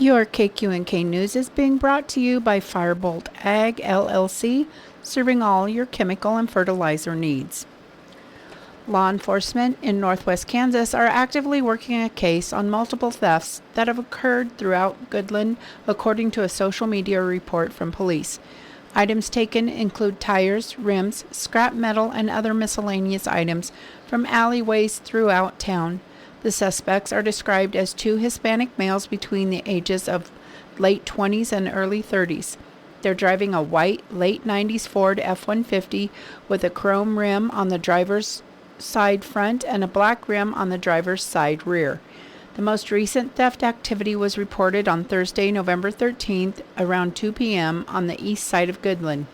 Your KQNK News is being brought to you by Firebolt Ag LLC, serving all your chemical and fertilizer needs. Law enforcement in northwest Kansas are actively working a case on multiple thefts that have occurred throughout Goodland, according to a social media report from police. Items taken include tires, rims, scrap metal, and other miscellaneous items from alleyways throughout town. The suspects are described as two Hispanic males between the ages of late 20s and early 30s. They're driving a white, late 90s Ford F-150 with a chrome rim on the driver's side front and a black rim on the driver's side rear. The most recent theft activity was reported on Thursday, November 13th, around 2 p.m. on the east side of Goodland.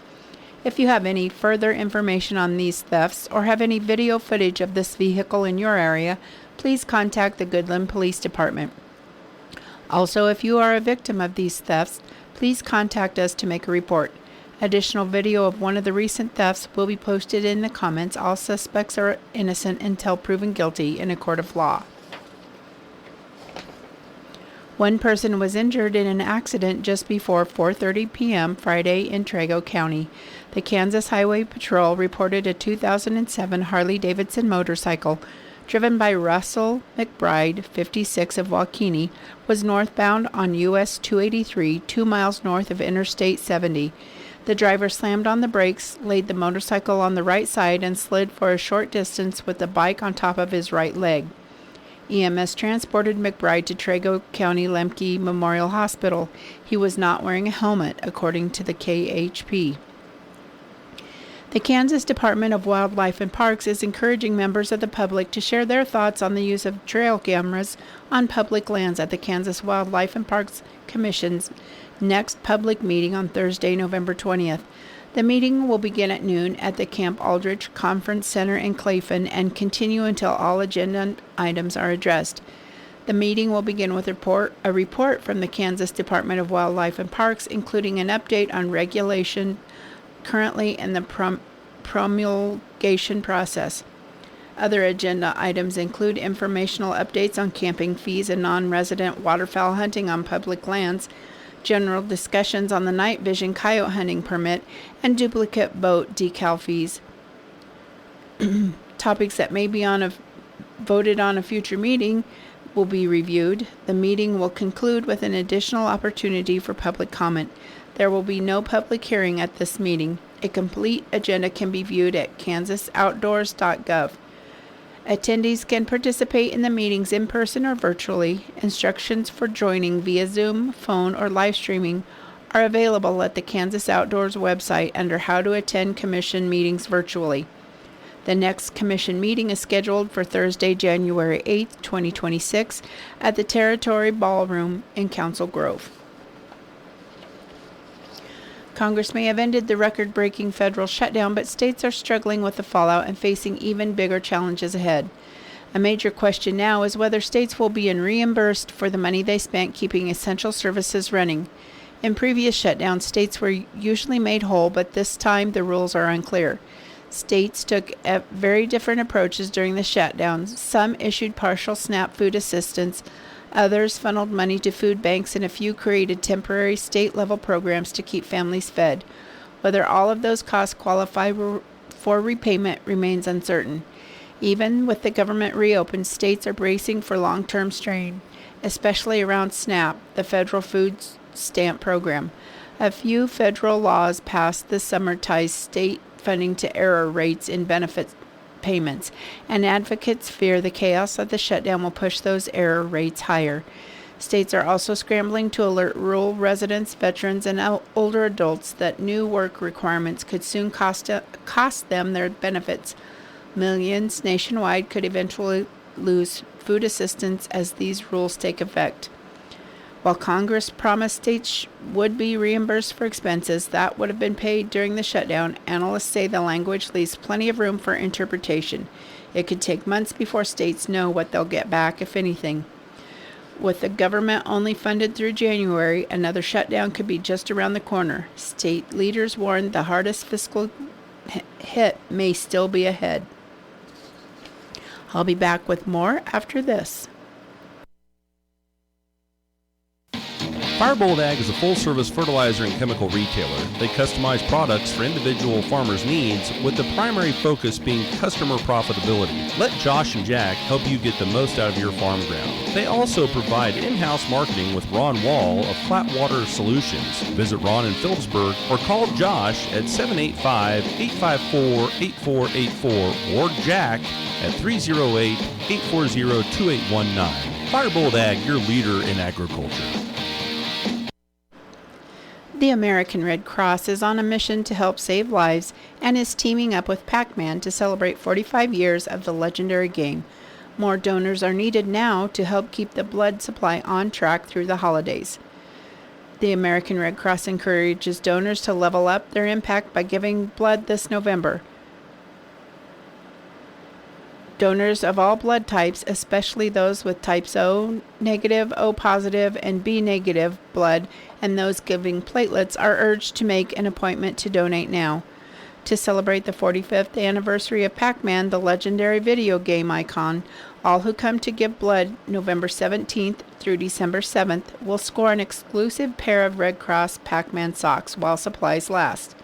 If you have any further information on these thefts or have any video footage of this vehicle in your area, please contact the Goodland Police Department. Also, if you are a victim of these thefts, please contact us to make a report. Additional video of one of the recent thefts will be posted in the comments. All suspects are innocent until proven guilty in a court of law. One person was injured in an accident just before 4:30 p.m. Friday in Trego County. The Kansas Highway Patrol reported a 2007 Harley-Davidson motorcycle driven by Russell McBride, 56 of Waukene, was northbound on US 283, 2 miles north of Interstate 70. The driver slammed on the brakes, laid the motorcycle on the right side, and slid for a short distance with the bike on top of his right leg. EMS transported McBride to Trego County Lemke Memorial Hospital. He was not wearing a helmet, according to the KHP. The Kansas Department of Wildlife and Parks is encouraging members of the public to share their thoughts on the use of trail cameras on public lands at the Kansas Wildlife and Parks Commission's next public meeting on Thursday, November 20th. The meeting will begin at noon at the Camp Aldrich Conference Center in Clayton and continue until all agenda items are addressed. The meeting will begin with a report from the Kansas Department of Wildlife and Parks, including an update on regulation currently in the promulgation process. Other agenda items include informational updates on camping fees and non-resident waterfowl hunting on public lands, general discussions on the night vision coyote hunting permit, and duplicate boat decal fees. Topics that may be voted on a future meeting will be reviewed. The meeting will conclude with an additional opportunity for public comment. There will be no public hearing at this meeting. A complete agenda can be viewed at kansasoutdoors.gov. Attendees can participate in the meetings in person or virtually. Instructions for joining via Zoom, phone, or live streaming are available at the Kansas Outdoors website under How to Attend Commission Meetings Virtually. The next commission meeting is scheduled for Thursday, January 8th, 2026 at the Territory Ballroom in Council Grove. Congress may have ended the record-breaking federal shutdown, but states are struggling with the fallout and facing even bigger challenges ahead. A major question now is whether states will be reimbursed for the money they spent keeping essential services running. In previous shutdowns, states were usually made whole, but this time the rules are unclear. States took very different approaches during the shutdown. Some issued partial SNAP food assistance, others funneled money to food banks, and a few created temporary state-level programs to keep families fed. Whether all of those costs qualify for repayment remains uncertain. Even with the government reopened, states are bracing for long-term strain, especially around SNAP, the federal food stamp program. A few federal laws passed this summer ties state funding to error rates in benefits payments, and advocates fear the chaos of the shutdown will push those error rates higher. States are also scrambling to alert rural residents, veterans, and older adults that new work requirements could soon cost them their benefits. Millions nationwide could eventually lose food assistance as these rules take effect. While Congress promised states would be reimbursed for expenses that would have been paid during the shutdown, analysts say the language leaves plenty of room for interpretation. It could take months before states know what they'll get back, if anything. With the government only funded through January, another shutdown could be just around the corner. State leaders warned the hardest fiscal hit may still be ahead. I'll be back with more after this. Firebolt Ag is a full-service fertilizer and chemical retailer. They customize products for individual farmers' needs, with the primary focus being customer profitability. Let Josh and Jack help you get the most out of your farm ground. They also provide in-house marketing with Ron Wall of Flatwater Solutions. Visit Ron in Phillipsburg or call Josh at 785-854-8484 or Jack at 308-840-2819. Firebolt Ag, your leader in agriculture. The American Red Cross is on a mission to help save lives and is teaming up with Pac-Man to celebrate 45 years of the legendary game. More donors are needed now to help keep the blood supply on track through the holidays. The American Red Cross encourages donors to level up their impact by giving blood this November. Donors of all blood types, especially those with types O negative, O positive, and B negative blood, and those giving platelets, are urged to make an appointment to donate now. To celebrate the 45th anniversary of Pac-Man, the legendary video game icon, all who come to give blood November 17th through December 7th will score an exclusive pair of Red Cross Pac-Man socks while supplies last.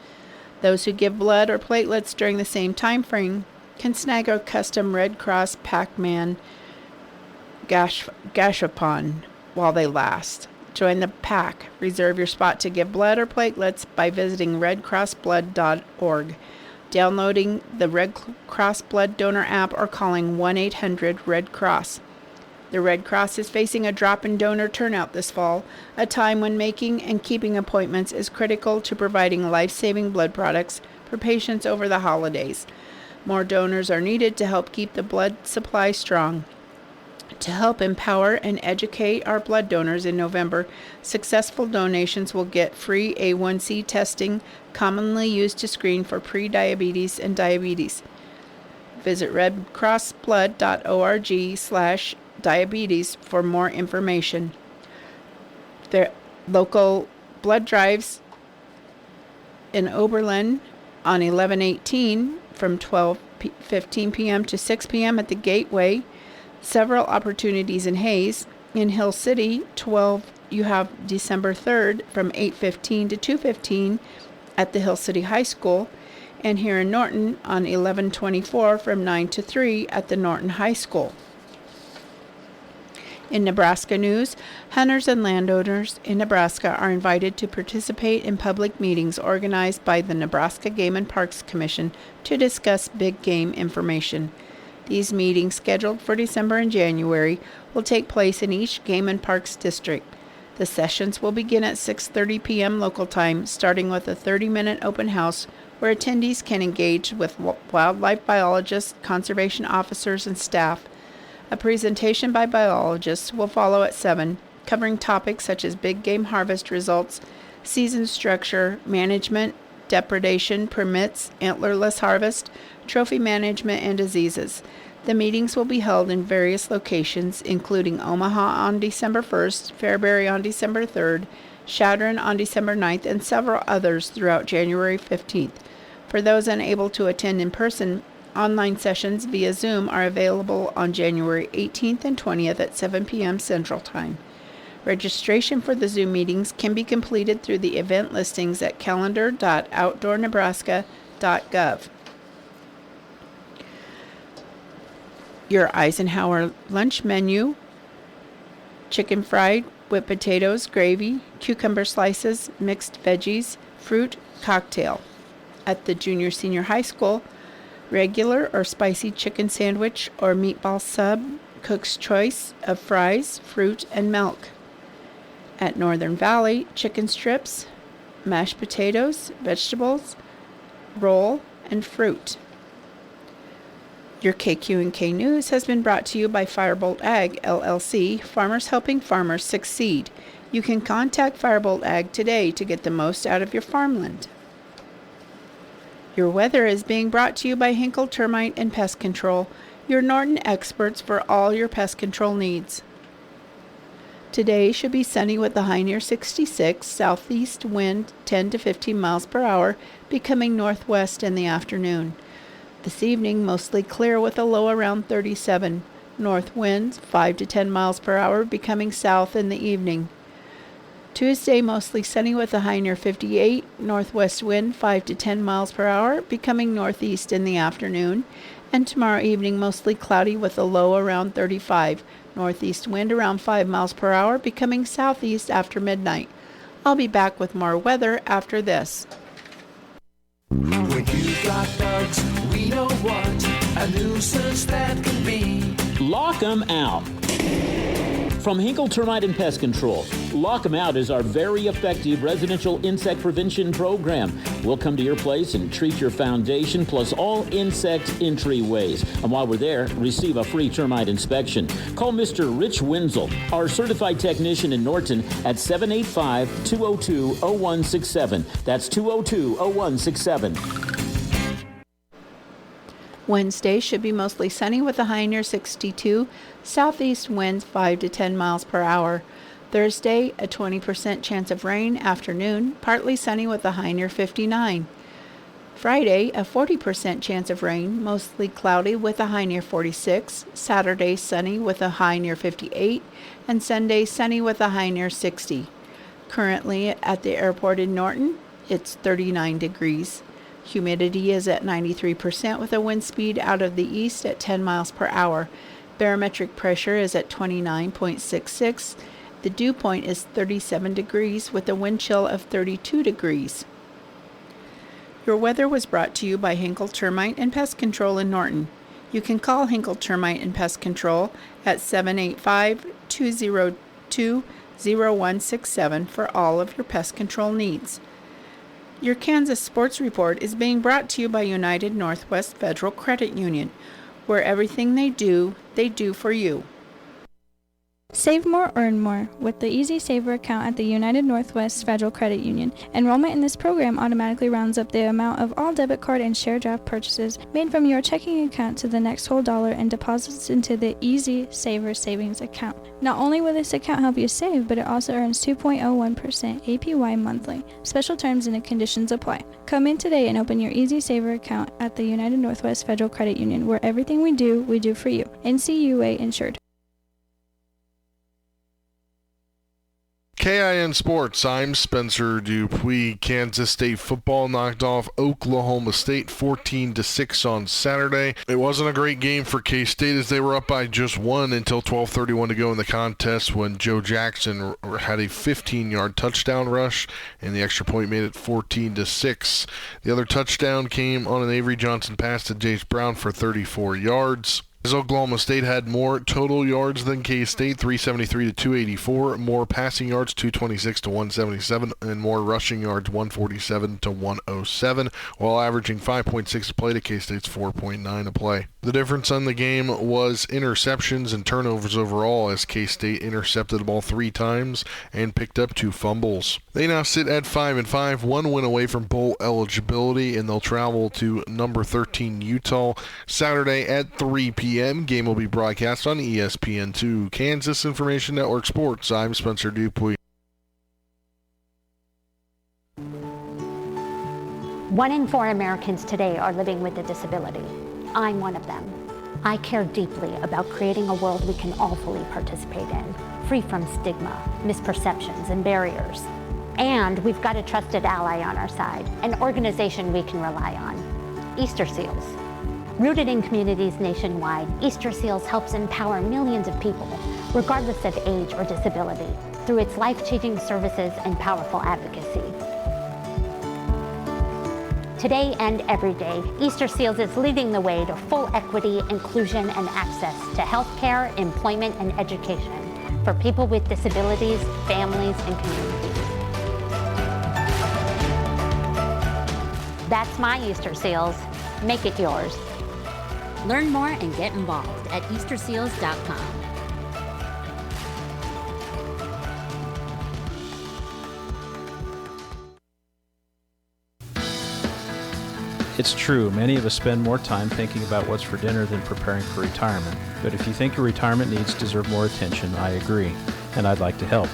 Those who give blood or platelets during the same time frame can snag a custom Red Cross Pac-Man gashapon while they last. Join the pack. Reserve your spot to give blood or platelets by visiting redcrossblood.org, downloading the Red Cross Blood Donor app, or calling 1-800-RED-CROSS. The Red Cross is facing a drop in donor turnout this fall, a time when making and keeping appointments is critical to providing life-saving blood products for patients over the holidays. More donors are needed to help keep the blood supply strong. To help empower and educate our blood donors in November, successful donations will get free A1C testing, commonly used to screen for pre-diabetes and diabetes. Visit redcrossblood.org/diabetes for more information. Their local blood drives in Oberlin on 11/18 from 12:15 p.m. to 6 p.m. at the Gateway. Several opportunities in Hayes. In Hill City, you have December 3rd from 8:15 to 2:15 at the Hill City High School. And here in Norton on 11/24 from 9 to 3 at the Norton High School. In Nebraska news, hunters and landowners in Nebraska are invited to participate in public meetings organized by the Nebraska Game and Parks Commission to discuss big game information. These meetings, scheduled for December and January, will take place in each Game and Parks district. The sessions will begin at 6:30 p.m. local time, starting with a 30-minute open house where attendees can engage with wildlife biologists, conservation officers, and staff. A presentation by biologists will follow at 7, covering topics such as big game harvest results, season structure, management, depredation, permits, antlerless harvest, trophy management, and diseases. The meetings will be held in various locations, including Omaha on December 1st, Fairbury on December 3rd, Chadron on December 9th, and several others throughout January 15th. For those unable to attend in person, online sessions via Zoom are available on January 18th and 20th at 7 p.m. Central Time. Registration for the Zoom meetings can be completed through the event listings at calendar.outdoornebraska.gov. Your Eisenhower lunch menu: chicken fried, whipped potatoes, gravy, cucumber slices, mixed veggies, fruit, cocktail. At the Junior Senior High School, regular or spicy chicken sandwich or meatball sub, cook's choice of fries, fruit, and milk. At Northern Valley, chicken strips, mashed potatoes, vegetables, roll, and fruit. Your KQNK News has been brought to you by Firebolt Ag, LLC, farmers helping farmers succeed. You can contact Firebolt Ag today to get the most out of your farmland. Your weather is being brought to you by Hinkle Termite and Pest Control, your Norton experts for all your pest control needs. Today should be sunny with a high near 66, southeast wind 10 to 15 miles per hour, becoming northwest in the afternoon. This evening, mostly clear with a low around 37, north winds 5 to 10 miles per hour, becoming south in the evening. Tuesday, mostly sunny with a high near 58, northwest wind 5 to 10 miles per hour, becoming northeast in the afternoon. And tomorrow evening, mostly cloudy with a low around 35, northeast wind around 5 miles per hour, becoming southeast after midnight. I'll be back with more weather after this. When you've got bugs, we know what a nuisance that can be. Lock 'em out. From Hinkle Termite and Pest Control, Lock 'em Out is our very effective residential insect prevention program. We'll come to your place and treat your foundation plus all insect entryways. And while we're there, receive a free termite inspection. Call Mr. Rich Wenzel, our certified technician in Norton, at 785-202-0167. That's 202-0167. Wednesday should be mostly sunny with a high near 62, southeast winds 5 to 10 miles per hour. Thursday, a 20% chance of rain, afternoon, partly sunny with a high near 59. Friday, a 40% chance of rain, mostly cloudy with a high near 46. Saturday, sunny with a high near 58. And Sunday, sunny with a high near 60. Currently at the airport in Norton, it's 39 degrees. Humidity is at 93% with a wind speed out of the east at 10 miles per hour. Barometric pressure is at 29.66. The dew point is 37 degrees with a wind chill of 32 degrees. Your weather was brought to you by Hinkle Termite and Pest Control in Norton. You can call Hinkle Termite and Pest Control at 785-202-0167 for all of your pest control needs. Your Kansas Sports Report is being brought to you by United Northwest Federal Credit Union, where everything they do for you. Save more, earn more with the Easy Saver account at the United Northwest Federal Credit Union. Enrollment in this program automatically rounds up the amount of all debit card and share draft purchases made from your checking account to the next whole dollar and deposits into the Easy Saver savings account. Not only will this account help you save, but it also earns 2.01% APY monthly. Special terms and conditions apply. Come in today and open your Easy Saver account at the United Northwest Federal Credit Union, where everything we do for you. NCUA insured. KIN Sports, I'm Spencer Dupuis. Kansas State football knocked off Oklahoma State 14-6 on Saturday. It wasn't a great game for K-State as they were up by just one until 12:31 to go in the contest when Joe Jackson had a 15-yard touchdown rush and the extra point made it 14-6. The other touchdown came on an Avery Johnson pass to Jace Brown for 34 yards. Oklahoma State had more total yards than K-State, 373 to 284, more passing yards, 226 to 177, and more rushing yards, 147 to 107, while averaging 5.6 a play to K-State's 4.9 a play. The difference on the game was interceptions and turnovers overall, as K-State intercepted the ball 3 times and picked up 2 fumbles. They now sit at 5-5, 1 win away from bowl eligibility, and they'll travel to number 13 Utah Saturday at 3 p.m. Game will be broadcast on ESPN2. Kansas Information Network Sports, I'm Spencer Dupuis. 1 in 4 Americans today are living with a disability. I'm one of them. I care deeply about creating a world we can all fully participate in, free from stigma, misperceptions, and barriers. And we've got a trusted ally on our side, an organization we can rely on, Easter Seals. Rooted in communities nationwide, Easter Seals helps empower millions of people, regardless of age or disability, through its life-changing services and powerful advocacy. Today and every day, Easter Seals is leading the way to full equity, inclusion, and access to healthcare, employment, and education for people with disabilities, families, and communities. That's my Easter Seals. Make it yours. Learn more and get involved at easterseals.com. It's true, many of us spend more time thinking about what's for dinner than preparing for retirement. But if you think your retirement needs deserve more attention, I agree, and I'd like to help.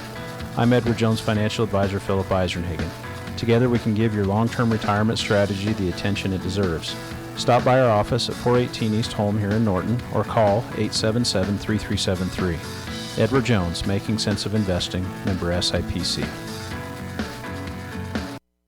I'm Edward Jones Financial Advisor Philip Eisenhagen. Together we can give your long-term retirement strategy the attention it deserves. Stop by our office at 418 East Home here in Norton or call 877-3373. Edward Jones, Making Sense of Investing, member SIPC.